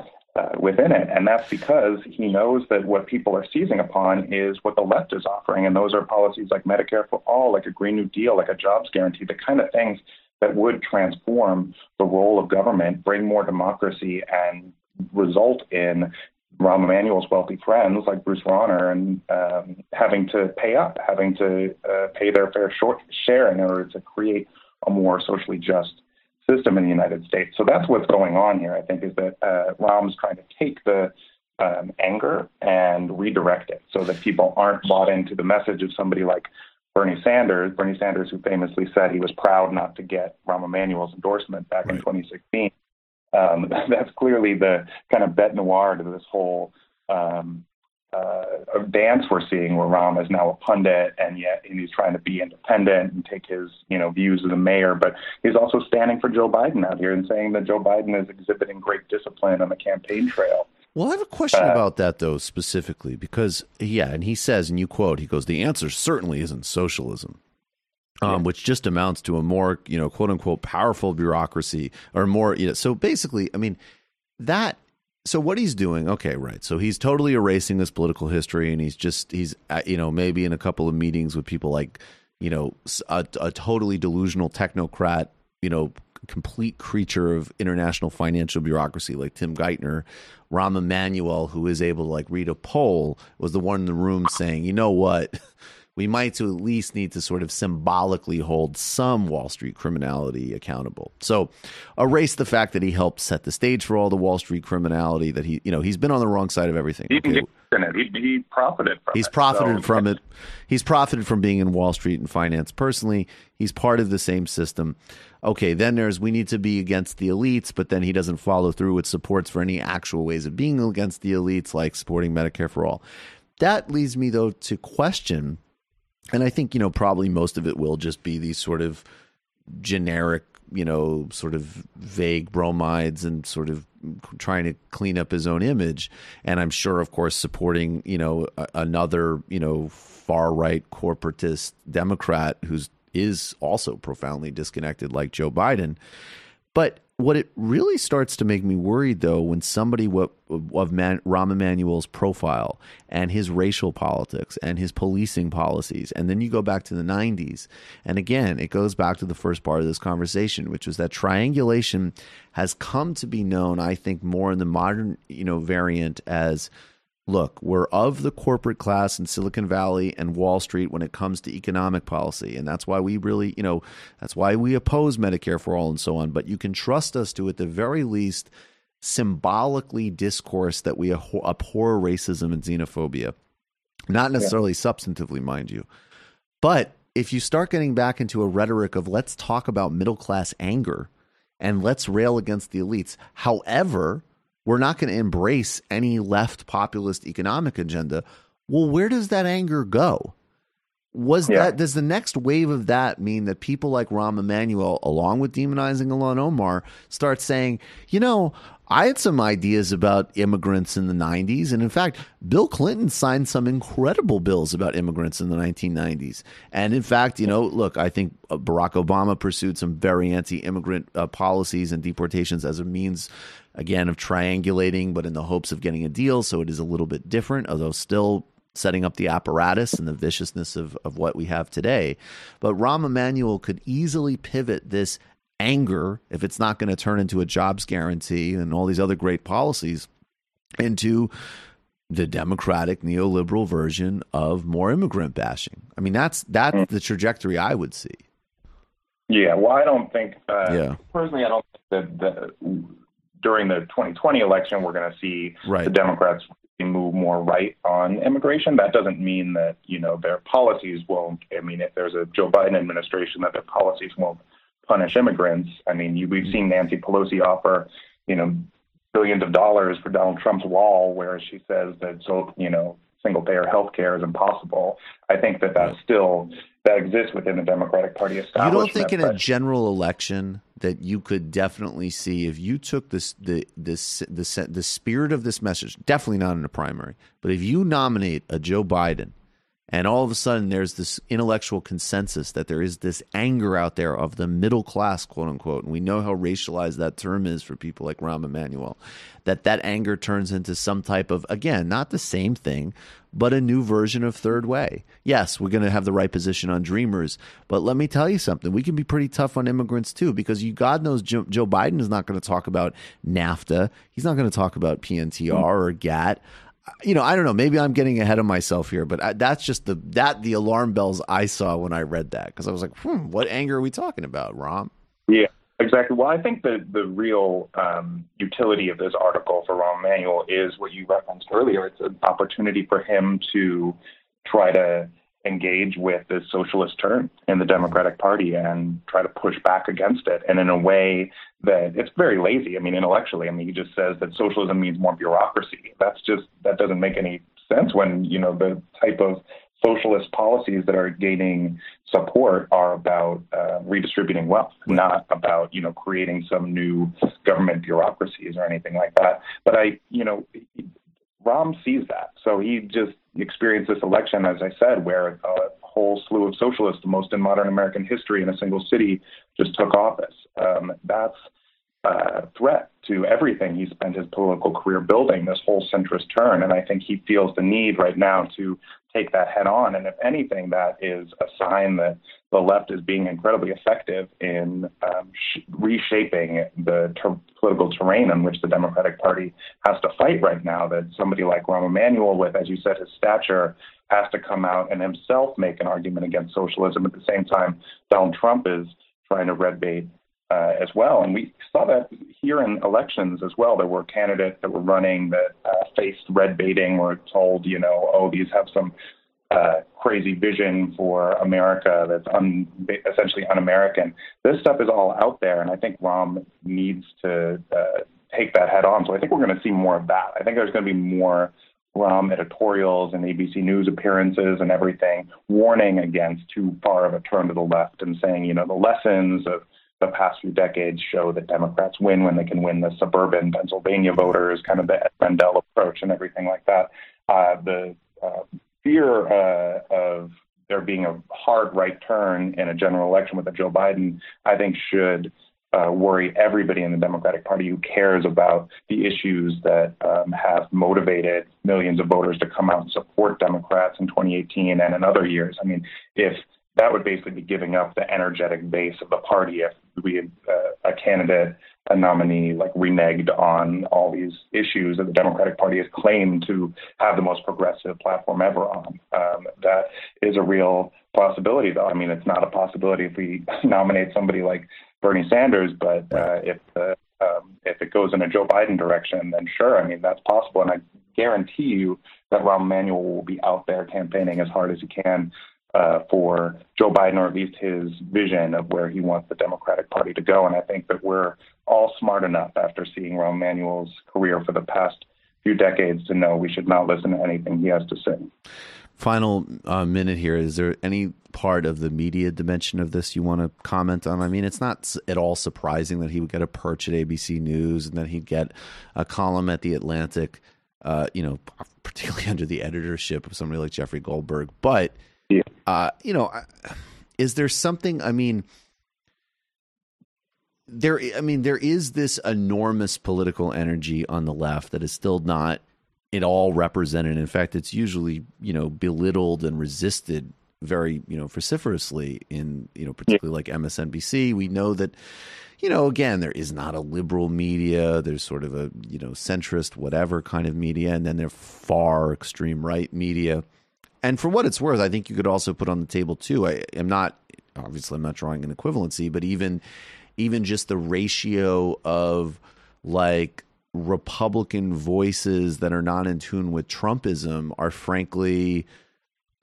within it. And that's because he knows that what people are seizing upon is what the left is offering. And those are policies like Medicare for all, like a Green New Deal, like a jobs guarantee, the kind of things that would transform the role of government, bring more democracy, and result in Rahm Emanuel's wealthy friends like Bruce Rauner and having to pay up, having to pay their fair share in order to create a more socially just system in the United States. So that's what's going on here, I think, is that Rahm's trying to take the anger and redirect it so that people aren't bought into the message of somebody like Bernie Sanders, who famously said he was proud not to get Rahm Emanuel's endorsement back in 2016. That's clearly the kind of bête noire to this whole dance we're seeing, where Rahm is now a pundit, and he's trying to be independent and take his views as a mayor, but he's also standing for Joe Biden out here and saying that Joe Biden is exhibiting great discipline on the campaign trail. Well, I have a question about that, though, specifically, because, and he says, and you quote, he goes, the answer certainly isn't socialism. Which just amounts to a more, quote unquote, powerful bureaucracy, or more. So basically, I mean, so what he's doing. OK, right. So he's totally erasing this political history, and he's maybe in a couple of meetings with people like, a totally delusional technocrat, complete creature of international financial bureaucracy like Tim Geithner. Rahm Emanuel, who is able to read a poll, was the one in the room saying, you know what? We might at least need to sort of symbolically hold some Wall Street criminality accountable. So erase the fact that he helped set the stage for all the Wall Street criminality, that he's been on the wrong side of everything. He profited from it. He's profited from it. He's profited from being in Wall Street and finance personally. He's part of the same system. Okay, then we need to be against the elites, but then he doesn't follow through with supports for any actual ways of being against the elites, like supporting Medicare for all. That leads me, though, to question. And I think, probably most of it will just be these sort of generic, sort of vague bromides and sort of trying to clean up his own image. And I'm sure, of course, supporting, another, far right corporatist Democrat is also profoundly disconnected like Joe Biden. But what it really starts to make me worried, though, when somebody of Rahm Emanuel's profile and his racial politics and his policing policies, and then you go back to the 90s, and again, it goes back to the first part of this conversation, which was that triangulation has come to be known, I think, more in the modern, variant as, look, we're of the corporate class in Silicon Valley and Wall Street when it comes to economic policy. And that's why we really, that's why we oppose Medicare for all and so on. But you can trust us to, at the very least, symbolically discourse that we abhor racism and xenophobia. Not necessarily substantively, mind you. But if you start getting back into a rhetoric of let's talk about middle class anger and let's rail against the elites. However, we're not going to embrace any left populist economic agenda. Well, where does that anger go? Does the next wave of that mean that people like Rahm Emanuel, along with demonizing Ilhan Omar, start saying, I had some ideas about immigrants in the 90s. And in fact, Bill Clinton signed some incredible bills about immigrants in the 1990s. And in fact, look, I think Barack Obama pursued some very anti-immigrant policies and deportations as a means, again, of triangulating, but in the hopes of getting a deal. So it is a little bit different, although still setting up the apparatus and the viciousness of what we have today. But Rahm Emanuel could easily pivot this anger, if it's not going to turn into a jobs guarantee and all these other great policies, into the Democratic neoliberal version of more immigrant bashing. I mean, that's the trajectory I would see. Yeah, well, I don't think, personally, I don't think that during the 2020 election, we're going to see the Democrats move more right on immigration. That doesn't mean that, their policies won't. I mean, if there's a Joe Biden administration, that their policies won't punish immigrants. I mean, we've seen Nancy Pelosi offer, billions of dollars for Donald Trump's wall, where she says that, single-payer health care is impossible. I think that that exists within the Democratic Party establishment. You don't think in a general election that you could definitely see, if you took the spirit of this message, definitely not in a primary, but if you nominate a Joe Biden and all of a sudden there's this intellectual consensus that there is this anger out there of the middle class, quote unquote, and we know how racialized that term is for people like Rahm Emanuel, that anger turns into some type of, again, not the same thing, but a new version of third way. Yes, we're going to have the right position on dreamers, but let me tell you something. We can be pretty tough on immigrants too, because God knows Joe Biden is not going to talk about NAFTA. He's not going to talk about PNTR or GATT. I don't know. Maybe I'm getting ahead of myself here, but that's just the alarm bells I saw when I read that, because I was like, what anger are we talking about, Rom? Yeah, exactly. Well, I think that the real utility of this article for Rahm Emanuel is what you referenced earlier. It's an opportunity for him to try to engage with the socialist turn in the Democratic Party and try to push back against it. And in a way that it's very lazy. I mean, intellectually, he just says that socialism means more bureaucracy. That doesn't make any sense when, the type of socialist policies that are gaining support are about redistributing wealth, not about, creating some new government bureaucracies or anything like that. But Rahm sees that. So he just experienced this election, as I said, where a whole slew of socialists, the most in modern American history in a single city, just took office. That's a threat to everything he spent his political career building, this whole centrist turn. And I think he feels the need right now to take that head on. And if anything, that is a sign that the left is being incredibly effective in reshaping the political terrain on which the Democratic Party has to fight right now, that somebody like Rahm Emanuel, with, as you said, his stature, has to come out and himself make an argument against socialism. At the same time, Donald Trump is trying to red bait as well. And we saw that here in elections as well. There were candidates that were running that faced red baiting, were told, these have some crazy vision for America that's essentially un-American. This stuff is all out there, and I think Rahm needs to take that head on. So I think we're going to see more of that. I think there's going to be more Rahm editorials and ABC News appearances and everything warning against too far of a turn to the left and saying, the lessons of the past few decades show that Democrats win when they can win the suburban Pennsylvania voters, kind of the Ed Rendell approach and everything like that. The fear of there being a hard right turn in a general election with a Joe Biden, I think should worry everybody in the Democratic Party who cares about the issues that have motivated millions of voters to come out and support Democrats in 2018 and in other years. If that would basically be giving up the energetic base of the party if we had a candidate, a nominee, reneged on all these issues that the Democratic Party has claimed to have the most progressive platform ever on. That is a real possibility, though. It's not a possibility if we nominate somebody like Bernie Sanders, but if it goes in a Joe Biden direction, then sure, that's possible. And I guarantee you that Rahm Emanuel will be out there campaigning as hard as he can for Joe Biden, or at least his vision of where he wants the Democratic Party to go. And I think that we're all smart enough after seeing Rahm Emanuel's career for the past few decades to know we should not listen to anything he has to say. Final minute here. Is there any part of the media dimension of this you want to comment on? It's not at all surprising that he would get a perch at ABC News and that he'd get a column at The Atlantic, particularly under the editorship of somebody like Jeffrey Goldberg. But is there something? There is this enormous political energy on the left that is still not at all represented. In fact, it's usually belittled and resisted very vociferously in particularly like MSNBC. We know that again, there is not a liberal media. There's sort of a centrist whatever kind of media, and then there's far extreme right media. And for what it's worth, I think you could also put on the table, too, I am not obviously I'm not drawing an equivalency, but even just the ratio of like Republican voices that are not in tune with Trumpism are frankly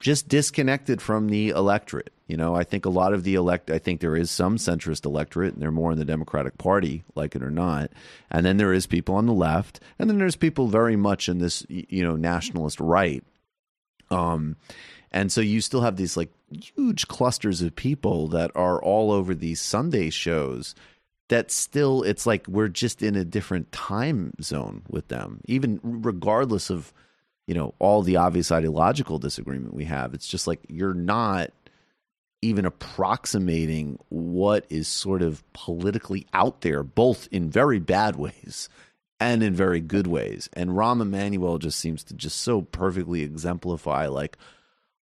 just disconnected from the electorate. I think a lot of the I think there is some centrist electorate, and they're more in the Democratic Party, like it or not. And then there is people on the left, and then there's people very much in this, nationalist right. And so you still have these like huge clusters of people that are all over these Sunday shows that still, it's like we're just in a different time zone with them, even regardless of, all the obvious ideological disagreement we have. It's just like you're not even approximating what is sort of politically out there, both in very bad ways and in very good ways. And Rahm Emanuel just seems to just so perfectly exemplify, like,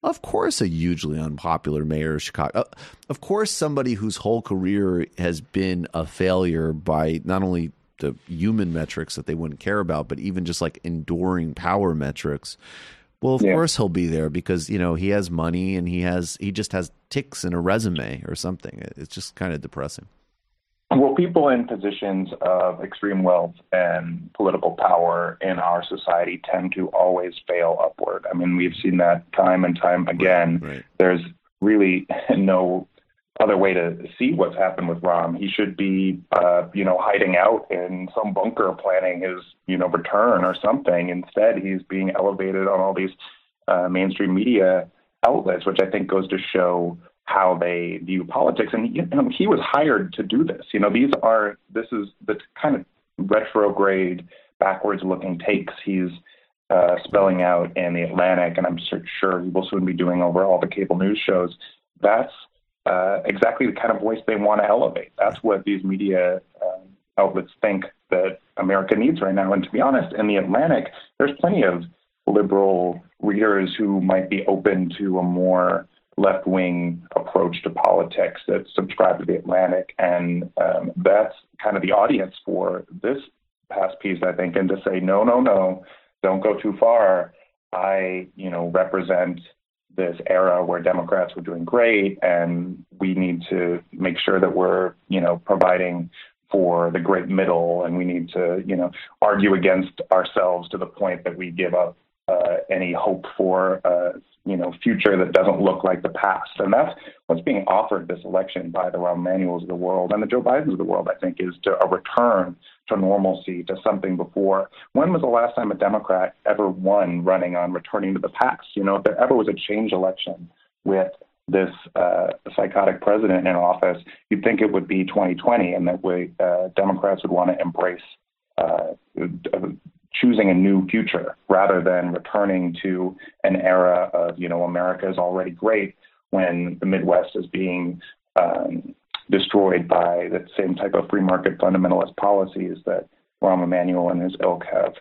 of course, a hugely unpopular mayor of Chicago. Of course, somebody whose whole career has been a failure by not only the human metrics that they wouldn't care about, but even just like enduring power metrics. Well, of course he'll be there because, he has money and he just has ticks in a resume or something. It's just kind of depressing. Well, people in positions of extreme wealth and political power in our society tend to always fail upward. I mean, we've seen that time and time again. Right. There's really no other way to see what's happened with Rahm. He should be, hiding out in some bunker planning his, return or something. Instead, he's being elevated on all these mainstream media outlets, which I think goes to show how they view politics. And he was hired to do this. This is the kind of retrograde, backwards-looking takes he's spelling out in The Atlantic, and I'm sure he will soon be doing over all the cable news shows. That's exactly the kind of voice they want to elevate. That's what these media outlets think that America needs right now. And to be honest, in The Atlantic, there's plenty of liberal readers who might be open to a more left-wing approach to politics that subscribe to The Atlantic. And that's kind of the audience for this past piece, I think, and to say, no, don't go too far. I, represent this era where Democrats were doing great, and we need to make sure that we're, providing for the great middle, and we need to, argue against ourselves to the point that we give up any hope for future that doesn't look like the past. And that's what's being offered this election by the Rahm Emanuels of the world and the Joe Bidens of the world, I think, is to a return to normalcy, to something before. When was the last time a Democrat ever won running on returning to the past? If there ever was a change election with this psychotic president in office, you'd think it would be 2020, and that Democrats would want to embrace choosing a new future rather than returning to an era of, America is already great when the Midwest is being destroyed by the same type of free market fundamentalist policies that Rahm Emanuel and his ilk have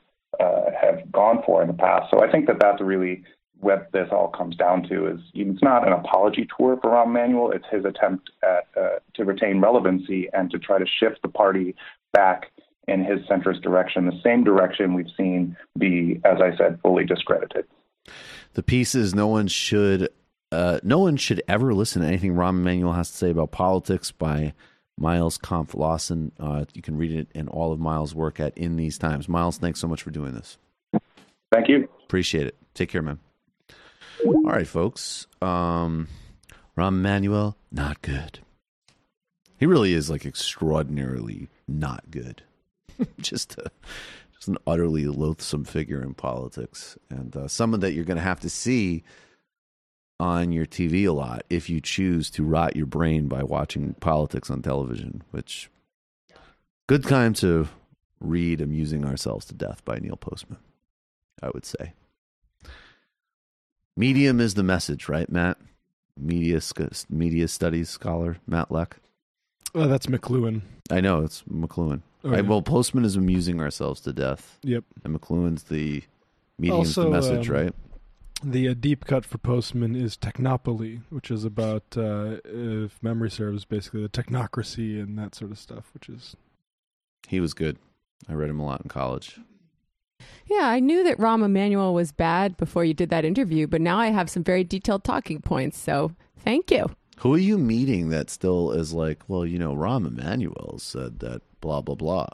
gone for in the past. So I think that that's really what this all comes down to. Is it's not an apology tour for Rahm Emanuel. It's his attempt at to retain relevancy and to try to shift the party back in his centrist direction, the same direction we've seen be, as I said, fully discredited. The piece is no one should ever listen to anything Rahm Emanuel has to say about politics by Miles Kampf-Lassin. You can read it in all of Miles' work at In These Times. Miles, thanks so much for doing this. Thank you. Appreciate it. Take care, man. All right, folks. Rahm Emanuel, not good. He really is like extraordinarily not good. just an utterly loathsome figure in politics, and someone that you're going to have to see on your TV a lot if you choose to rot your brain by watching politics on television, which good time to read Amusing Ourselves to Death by Neil Postman, I would say. Medium is the message, right, Matt? Media studies scholar, Matt Leck. That's McLuhan. I know, it's McLuhan. Oh, yeah. Well, Postman is Amusing Ourselves to Death. Yep. And McLuhan's the medium's the message, right? The deep cut for Postman is Technopoly, which is about, if memory serves, basically the technocracy and that sort of stuff, which is... He was good. I read him a lot in college. Yeah, I knew that Rahm Emanuel was bad before you did that interview, but now I have some very detailed talking points, so thank you. Who are you meeting that still is like, well, Rahm Emanuel said that blah, blah, blah?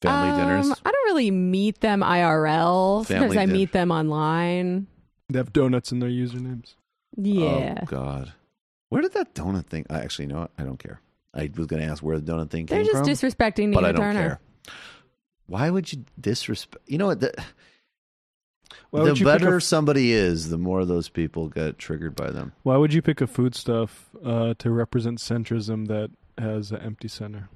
Family dinners? I don't really meet them IRL. Sometimes I meet them online. They have donuts in their usernames. Yeah. Oh, God. Where did that donut thing... Actually, you know what? I don't care. I was going to ask where the donut thing came from. They're just disrespecting but Nina I don't Turner. care. Why would you disrespect... You know what? The better somebody is, the more those people get triggered by them. Why would you pick a foodstuff to represent centrism that has an empty center?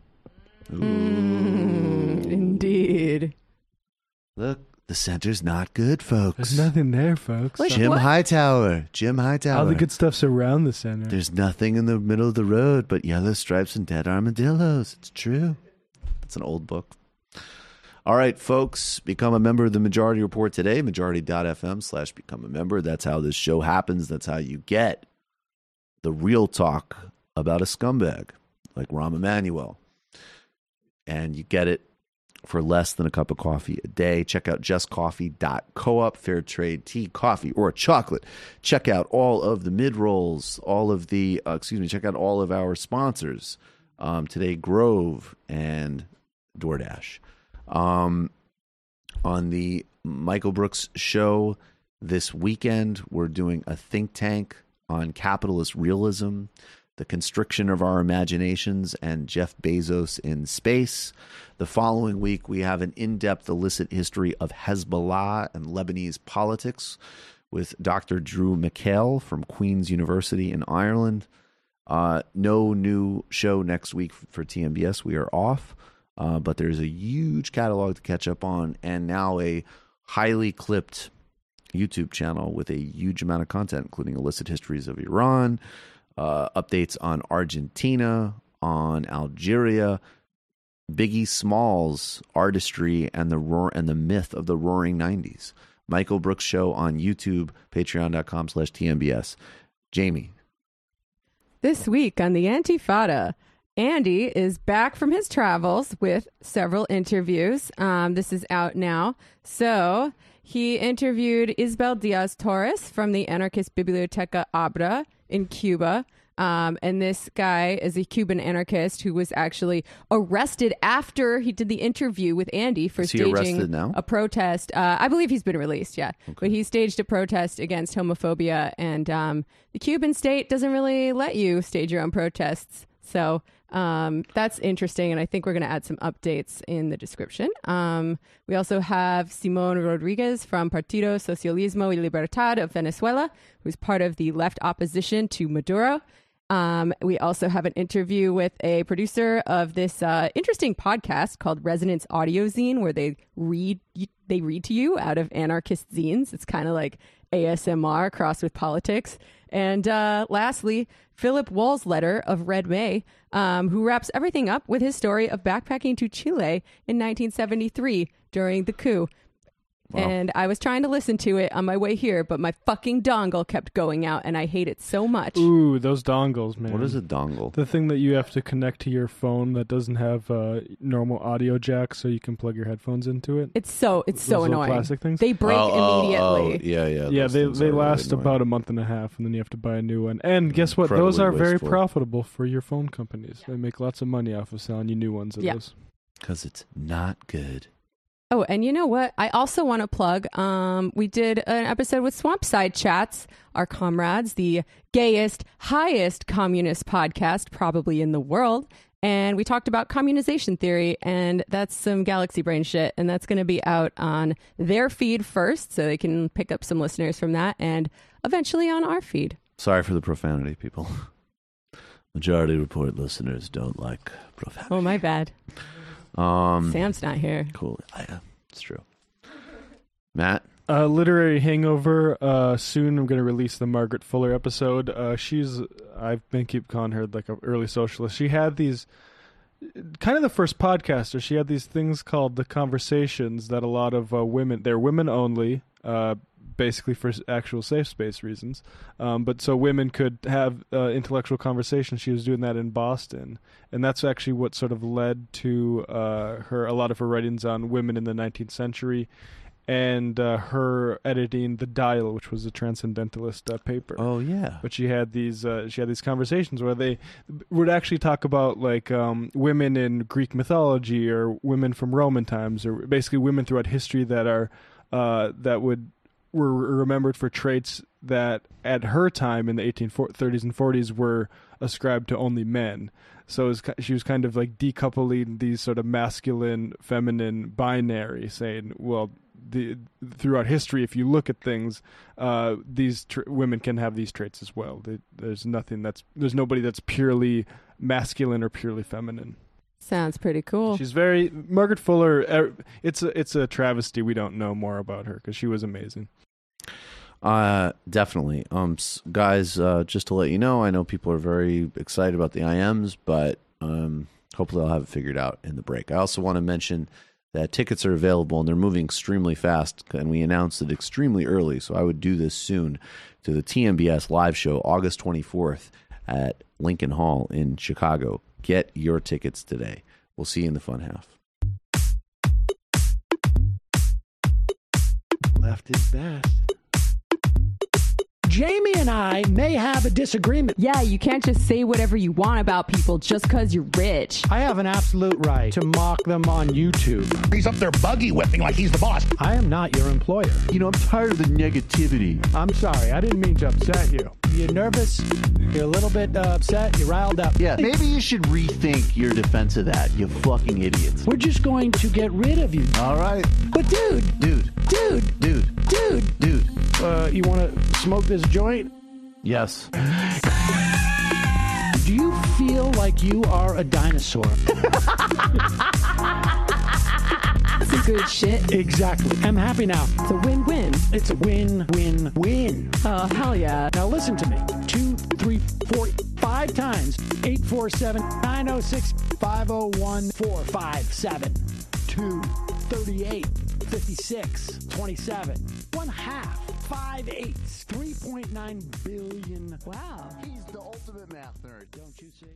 Indeed. Look, the center's not good, folks. There's nothing there, folks. Jim Hightower. All the good stuff's around the center. There's nothing in the middle of the road but yellow stripes and dead armadillos. It's true. It's an old book. All right, folks, become a member of the Majority Report today, majority.fm/become a member. That's how this show happens. That's how you get the real talk about a scumbag like Rahm Emanuel. And you get it for less than a cup of coffee a day. Check out justcoffee.coop, fair trade tea, coffee, or chocolate. Check out all of the mid-rolls, check out all of our sponsors. Today, Grove and DoorDash. On the Michael Brooks show this weekend, we're doing a think tank on capitalist realism, the constriction of our imaginations, and Jeff Bezos in space. The following week, we have an in-depth illicit history of Hezbollah and Lebanese politics with Dr. Drew McHale from Queen's University in Ireland. No new show next week for TMBS. We are off. But there's a huge catalog to catch up on, and now a highly clipped YouTube channel with a huge amount of content, including illicit histories of Iran, updates on Argentina, on Algeria, Biggie Smalls' artistry, and the myth of the Roaring 90s. Michael Brooks Show on YouTube, patreon.com/TMBS. Jamie. This week on the Antifada, Andy is back from his travels with several interviews. This is out now. So he interviewed Isabel Diaz-Torres from the anarchist Biblioteca Abra in Cuba. And this guy is a Cuban anarchist who was actually arrested after he did the interview with Andy for staging a protest. I believe he's been released, yeah. Okay. But he staged a protest against homophobia, and the Cuban state doesn't really let you stage your own protests. So that's interesting, and I think we're going to add some updates in the description. We also have Simon Rodriguez from Partido Socialismo y Libertad of Venezuela, who's part of the left opposition to Maduro. We also have an interview with a producer of this interesting podcast called Resonance Audio Zine, where they read to you out of anarchist zines. It's kind of like ASMR crossed with politics. And lastly, Philip Walsletter of Red May, who wraps everything up with his story of backpacking to Chile in 1973 during the coup. Wow. And I was trying to listen to it on my way here, but my fucking dongle kept going out, and I hate it so much. Ooh, those dongles, man. What is a dongle? The thing that you have to connect to your phone that doesn't have normal audio jack, so you can plug your headphones into it. It's so annoying. Plastic things. They break immediately. Yeah. They last about a month and a half, and then you have to buy a new one. And guess what? Those are very profitable for your phone companies. They make lots of money off of selling you new ones of those. Because it's not good. Oh, and you know what? I also want to plug, we did an episode with Swampside Chats, our comrades, the gayest, highest communist podcast probably in the world. And we talked about communization theory, and that's some galaxy brain shit. And that's going to be out on their feed first, so they can pick up some listeners from that, and eventually on our feed. Sorry for the profanity, people. Majority Report listeners don't like profanity. Oh, my bad. Sam's not here. Cool. It's true. Matt? Literary hangover. Soon I'm going to release the Margaret Fuller episode. I've been keep calling her like an early socialist. She had these, kind of the first podcaster, she had these things called the conversations that a lot of women, they're women only, basically for actual safe space reasons. But so women could have intellectual conversations. She was doing that in Boston. And that's actually what sort of led to a lot of her writings on women in the 19th century. and her editing The Dial, which was a transcendentalist paper. Oh yeah. But she had these conversations where they would actually talk about like women in Greek mythology or women from Roman times, or basically women throughout history that are were remembered for traits that at her time in the 1830s and 40s were ascribed to only men. So she was kind of like decoupling these sort of masculine, feminine binary, saying, well, throughout history, if you look at things, these women can have these traits as well. There's nobody that's purely masculine or purely feminine. Sounds pretty cool. She's Margaret Fuller. It's a travesty we don't know more about her because she was amazing. Definitely. Guys, just to let you know, I know people are very excited about the IMs, but hopefully I'll have it figured out in the break. I also want to mention that tickets are available and they're moving extremely fast, and we announced it extremely early, so I would do this soon, to the TMBS live show August 24th at Lincoln Hall in Chicago. Get your tickets today. We'll see you in the fun half. Left is best. Jamie and I may have a disagreement. Yeah, you can't just say whatever you want about people just because you're rich. I have an absolute right to mock them on YouTube. He's up there buggy whipping like he's the boss. I am not your employer. You know, I'm tired of the negativity. I'm sorry, I didn't mean to upset you. You're nervous, you're a little bit upset, you're riled up. Yeah, maybe you should rethink your defense of that, you fucking idiots. We're just going to get rid of you. All right. But dude. You want to smoke this joint? Yes. Do you feel like you are a dinosaur? Some good shit. Exactly. I'm happy now. It's a win-win. It's a win-win-win. Oh, hell yeah. Now listen to me. 2, 3, 4, 5 times. 847-906-501-457. 2, 38, 56, 27. 1/2. 5 8s. 3.9 billion. Wow. He's the ultimate math nerd, Don't you see?